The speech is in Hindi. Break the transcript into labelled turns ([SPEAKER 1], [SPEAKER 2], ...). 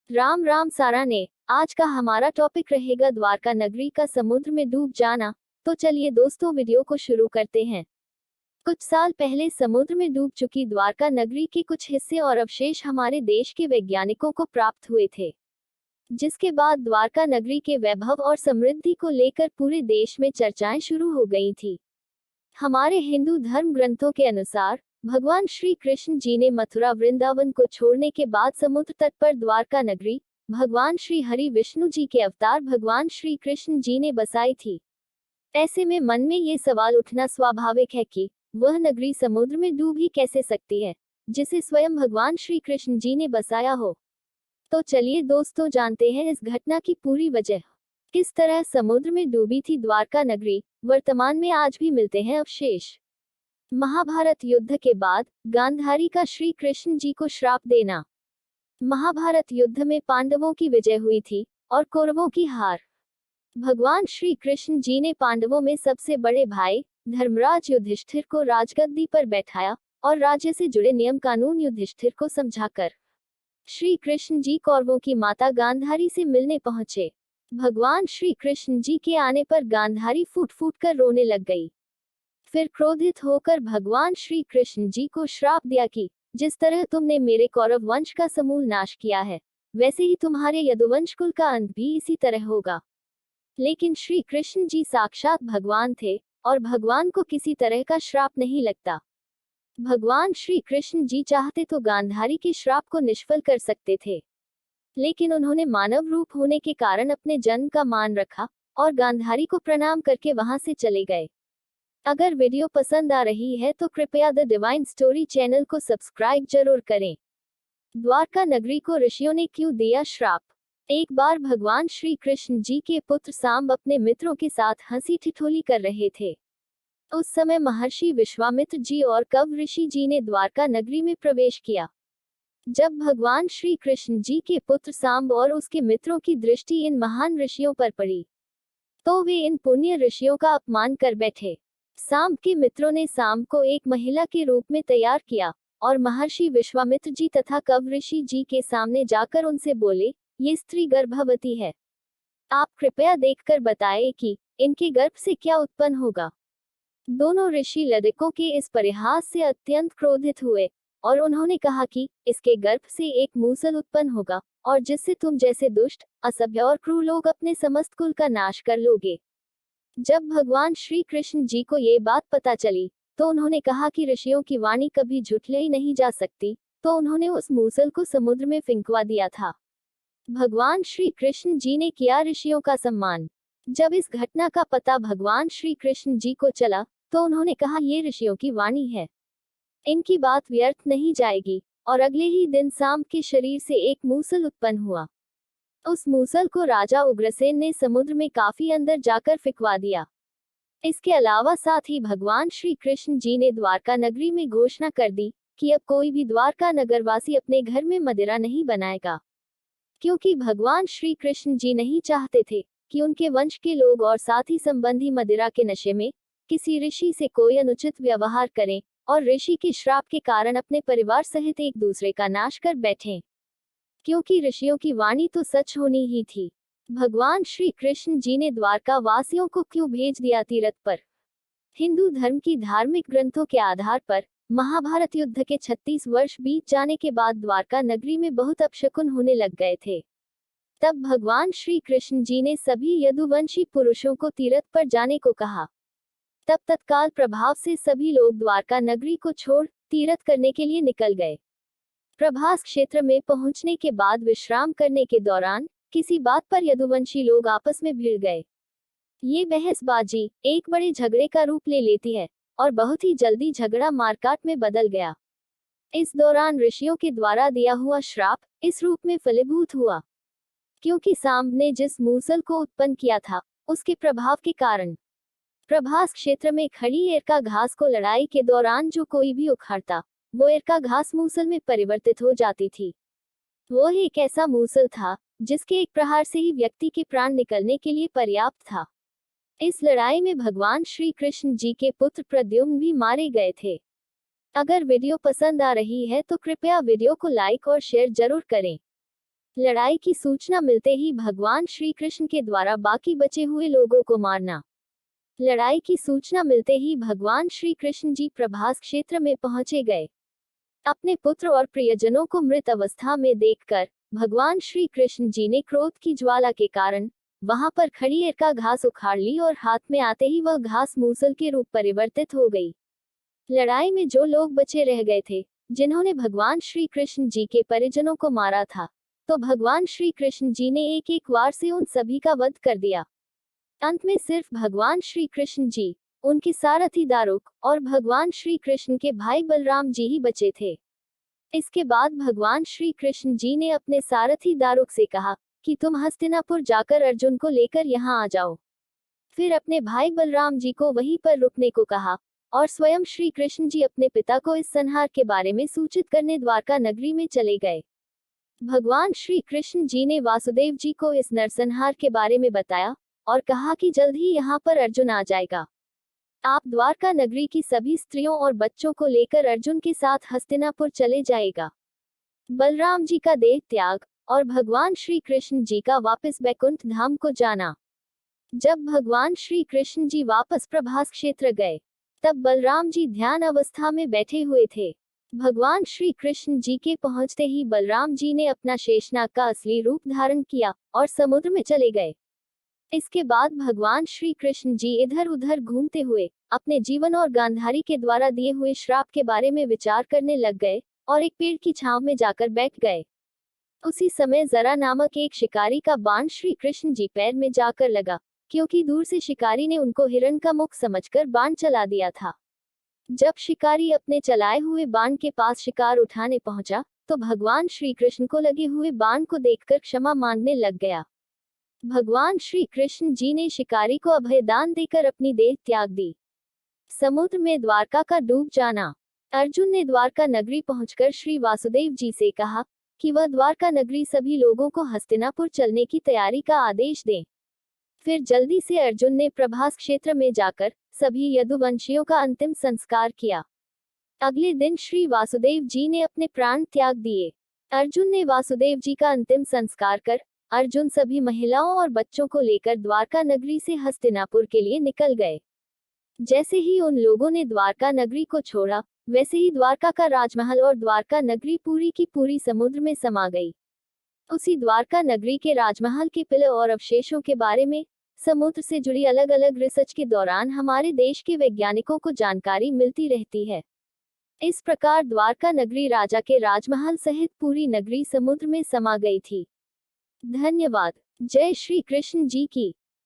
[SPEAKER 1] राम राम सारा ने। आज का हमारा टॉपिक रहेगा द्वारका नगरी का समुद्र में डूब जाना। तो चलिए दोस्तों वीडियो को शुरू करते हैं। कुछ साल पहले समुद्र में डूब चुकी द्वारका नगरी के कुछ हिस्से और अवशेष हमारे देश के वैज्ञानिकों को प्राप्त हुए थे, जिसके बाद द्वारका नगरी के वैभव और समृद्धि को लेकर पूरे देश में चर्चाएं शुरू हो गई थी। हमारे हिंदू धर्म ग्रंथों के अनुसार भगवान श्री कृष्ण जी ने मथुरा वृंदावन को छोड़ने के बाद समुद्र तट पर द्वारका नगरी भगवान श्री हरि विष्णु जी के अवतार भगवान श्री कृष्ण जी ने बसाई थी। ऐसे में मन में ये सवाल उठना स्वाभाविक है कि वह नगरी समुद्र में डूब ही कैसे सकती है, जिसे स्वयं भगवान श्री कृष्ण जी ने बसाया हो। तो चलिए दोस्तों जानते हैं इस घटना की पूरी वजह। किस तरह समुद्र में डूबी थी द्वारका नगरी, वर्तमान में आज भी मिलते हैं अवशेष। महाभारत युद्ध के बाद गांधारी का श्री कृष्ण जी को श्राप देना। महाभारत युद्ध में पांडवों की विजय हुई थी और कौरवों की हार। भगवान श्री कृष्ण जी ने पांडवों में सबसे बड़े भाई धर्मराज युधिष्ठिर को राजगद्दी पर बैठाया और राज्य से जुड़े नियम कानून युधिष्ठिर को समझाकर श्री कृष्ण जी कौरवों की माता गांधारी से मिलने पहुंचे। भगवान श्री कृष्ण जी के आने पर गांधारी फूट फूट कर रोने लग गई। फिर क्रोधित होकर भगवान श्री कृष्ण जी को श्राप दिया कि जिस तरह तुमने मेरे कौरव वंश का समूल नाश किया है, वैसे ही तुम्हारे यदुवंश कुल का अंत भी इसी तरह होगा। लेकिन श्री कृष्ण जी साक्षात भगवान थे और भगवान को किसी तरह का श्राप नहीं लगता। भगवान श्री कृष्ण जी चाहते तो गांधारी के श्राप को निष्फल कर सकते थे, लेकिन उन्होंने मानव रूप होने के कारण अपने जन्म का मान रखा और गांधारी को प्रणाम करके वहां से चले गए। अगर वीडियो पसंद आ रही है तो कृपया द डिवाइन स्टोरी चैनल को सब्सक्राइब जरूर करें। द्वारका नगरी को ऋषियों ने क्यों दिया श्राप। एक बार भगवान श्री कृष्ण जी के पुत्र सांब अपने मित्रों के साथ हंसी ठिठोली कर रहे थे। उस समय महर्षि विश्वामित्र जी और कव ऋषि जी ने द्वारका नगरी में प्रवेश किया। जब भगवान श्री कृष्ण जी के पुत्र सांब और उसके मित्रों की दृष्टि इन महान ऋषियों पर पड़ी, तो वे इन पुण्य ऋषियों का अपमान कर बैठे। सांब के मित्रों ने सांब को एक महिला के रूप में तैयार किया और महर्षि विश्वामित्र जी तथा कव ऋषि जी के सामने जाकर उनसे बोले, ये स्त्री गर्भवती है, आप कृपया देखकर बताएं कि इनके गर्भ से क्या उत्पन्न होगा। दोनों ऋषि लड़कों के इस परिहास से अत्यंत क्रोधित हुए और उन्होंने कहा कि इसके गर्भ से एक मूसल उत्पन्न होगा और जिससे तुम जैसे दुष्ट, असभ्य और क्रूर लोग अपने समस्त कुल का नाश कर लोगे। जब भगवान श्री कृष्ण जी को ये बात पता चली तो उन्होंने कहा कि ऋषियों की वाणी कभी झुठलाई नहीं जा सकती, तो उन्होंने उस मूसल को समुद्र में फिंकवा दिया था। भगवान श्री कृष्ण जी ने किया ऋषियों का सम्मान। जब इस घटना का पता भगवान श्री कृष्ण जी को चला तो उन्होंने कहा, ये ऋषियों की वाणी है, इनकी बात व्यर्थ नहीं जाएगी। और अगले ही दिन सांब के शरीर से एक मूसल उत्पन्न हुआ। उस मूसल को राजा उग्रसेन ने समुद्र में काफी अंदर जाकर फिकवा दिया। इसके अलावा साथ ही भगवान श्री कृष्ण जी ने द्वारका नगरी में घोषणा कर दी कि अब कोई भी द्वारका नगरवासी अपने घर में मदिरा नहीं बनाएगा, क्योंकि भगवान श्री कृष्ण जी नहीं चाहते थे कि उनके वंश के लोग और साथी संबंधी मदिरा के नशे में किसी ऋषि से कोई अनुचित व्यवहार करें और ऋषि के श्राप के कारण अपने परिवार सहित एक दूसरे का नाश कर बैठें, क्योंकि ऋषियों की वाणी तो सच होनी ही थी। भगवान श्री कृष्ण जी ने द्वारका वासियों को क्यों भेज दिया तीरथ पर। हिंदू धर्म की धार्मिक ग्रंथों के आधार पर महाभारत युद्ध के 36 वर्ष बीत जाने के बाद द्वारका नगरी में बहुत अपशकुन होने लग गए थे। तब भगवान श्री कृष्ण जी ने सभी यदुवंशी पुरुषों को तीरथ पर जाने को कहा। तब तत्काल प्रभाव से सभी लोग द्वारका नगरी को छोड़ तीरथ करने के लिए निकल गए। प्रभास क्षेत्र में पहुंचने के बाद विश्राम करने के दौरान किसी बात पर यदुवंशी लोग आपस में भिड़ गए। ये बहसबाजी एक बड़े झगड़े का रूप ले लेती है और बहुत ही जल्दी झगड़ा मारकाट में बदल गया। इस दौरान ऋषियों के द्वारा दिया हुआ श्राप इस रूप में फलीभूत हुआ, क्योंकि सांब ने जिस मूसल को उत्पन्न किया था उसके प्रभाव के कारण प्रभास क्षेत्र में खड़ी एरका घास को लड़ाई के दौरान जो कोई भी उखाड़ता, वो एरका घास मूसल में परिवर्तित हो जाती थी। वो एक ऐसा मूसल था जिसके एक प्रहार से ही व्यक्ति के प्राण निकलने के लिए पर्याप्त था। इस लड़ाई में भगवान श्री कृष्ण जी के पुत्र प्रद्युम्न भी मारे गए थे। अगर वीडियो पसंद आ रही है तो कृपया वीडियो को लाइक और शेयर जरूर करें। लड़ाई की सूचना मिलते ही भगवान श्री कृष्ण के द्वारा बाकी बचे हुए लोगों को मारना। लड़ाई की सूचना मिलते ही भगवान श्री कृष्ण जी प्रभास क्षेत्र में पहुंचे गए। अपने पुत्र और प्रियजनों को मृत अवस्था में देखकर भगवान श्री कृष्ण जी ने क्रोध की ज्वाला के कारण वहां पर खड़ी एरका घास उखाड़ ली और हाथ में आते ही वह घास मूसल के रूप परिवर्तित हो गई। लड़ाई में जो लोग बचे रह गए थे, जिन्होंने भगवान श्री कृष्ण जी के परिजनों को मारा था, तो भगवान श्री कृष्ण जी ने एक एक वार से उन सभी का वध कर दिया। अंत में सिर्फ भगवान श्री कृष्ण जी, उनके सारथी दारुक और भगवान श्री कृष्ण के भाई बलराम जी ही बचे थे। इसके बाद भगवान श्री कृष्ण जी ने अपने सारथी दारुक से कहा कि तुम हस्तिनापुर जाकर अर्जुन को लेकर यहाँ आ जाओ। फिर अपने भाई बलराम जी को वहीं पर रुकने को कहा और स्वयं श्री कृष्ण जी अपने पिता को इस संहार के बारे में सूचित करने द्वारका नगरी में चले गए। भगवान श्री कृष्ण जी ने वासुदेव जी को इस नरसंहार के बारे में बताया और कहा कि जल्द ही यहाँ पर अर्जुन आ जाएगा। आप द्वारका नगरी की सभी स्त्रियों और बच्चों को लेकर अर्जुन के साथ हस्तिनापुर चले जाएगा। बलराम जी का देह त्याग और भगवान श्री कृष्ण जी का वापस बैकुंठ धाम को जाना। जब भगवान श्री कृष्ण जी वापस प्रभास क्षेत्र गए, तब बलराम जी ध्यान अवस्था में बैठे हुए थे। भगवान श्री कृष्ण जी के पहुंचते ही बलराम जी ने अपना शेषनाग का असली रूप धारण किया और समुद्र में चले गए। इसके बाद भगवान श्री कृष्ण जी इधर उधर घूमते हुए अपने जीवन और गांधारी के द्वारा दिए हुए श्राप के बारे में विचार करने लग गए और एक पेड़ की छांव में जाकर बैठ गए। उसी समय जरा नामक एक शिकारी का बाण श्री कृष्ण जी पैर में जाकर लगा, क्योंकि दूर से शिकारी ने उनको हिरण का मुख समझकर बाण चला दिया था। जब शिकारी अपने चलाए हुए बाण के पास शिकार उठाने पहुंचा, तो भगवान श्री कृष्ण को लगे हुए बाण को देखकर क्षमा मांगने लग गया। भगवान श्री कृष्ण जी ने शिकारी को अभयदान देकर अपनी देह त्याग दी। समुद्र में द्वारका का डूब जाना। अर्जुन ने द्वारका नगरी पहुंचकर श्री वासुदेव जी से कहा कि वह द्वारका नगरी सभी लोगों को हस्तिनापुर चलने की तैयारी का आदेश दें। फिर जल्दी से अर्जुन ने प्रभास क्षेत्र में जाकर सभी यदुवंशियों का अंतिम संस्कार किया। अगले दिन श्री वासुदेव जी ने अपने प्राण त्याग दिए। अर्जुन ने वासुदेव जी का अंतिम संस्कार कर अर्जुन सभी महिलाओं और बच्चों को लेकर द्वारका नगरी से हस्तिनापुर के लिए निकल गए। जैसे ही उन लोगों ने द्वारका नगरी को छोड़ा, वैसे ही द्वारका का राजमहल और द्वारका नगरी पूरी की पूरी समुद्र में समा गई। उसी द्वारका नगरी के राजमहल के पिलर और अवशेषों के बारे में समुद्र से जुड़ी अलग अलग रिसर्च के दौरान हमारे देश के वैज्ञानिकों को जानकारी मिलती रहती है। इस प्रकार द्वारका नगरी राजा के राजमहल सहित पूरी नगरी समुद्र में समा गई थी। धन्यवाद। जय श्री कृष्ण जी की।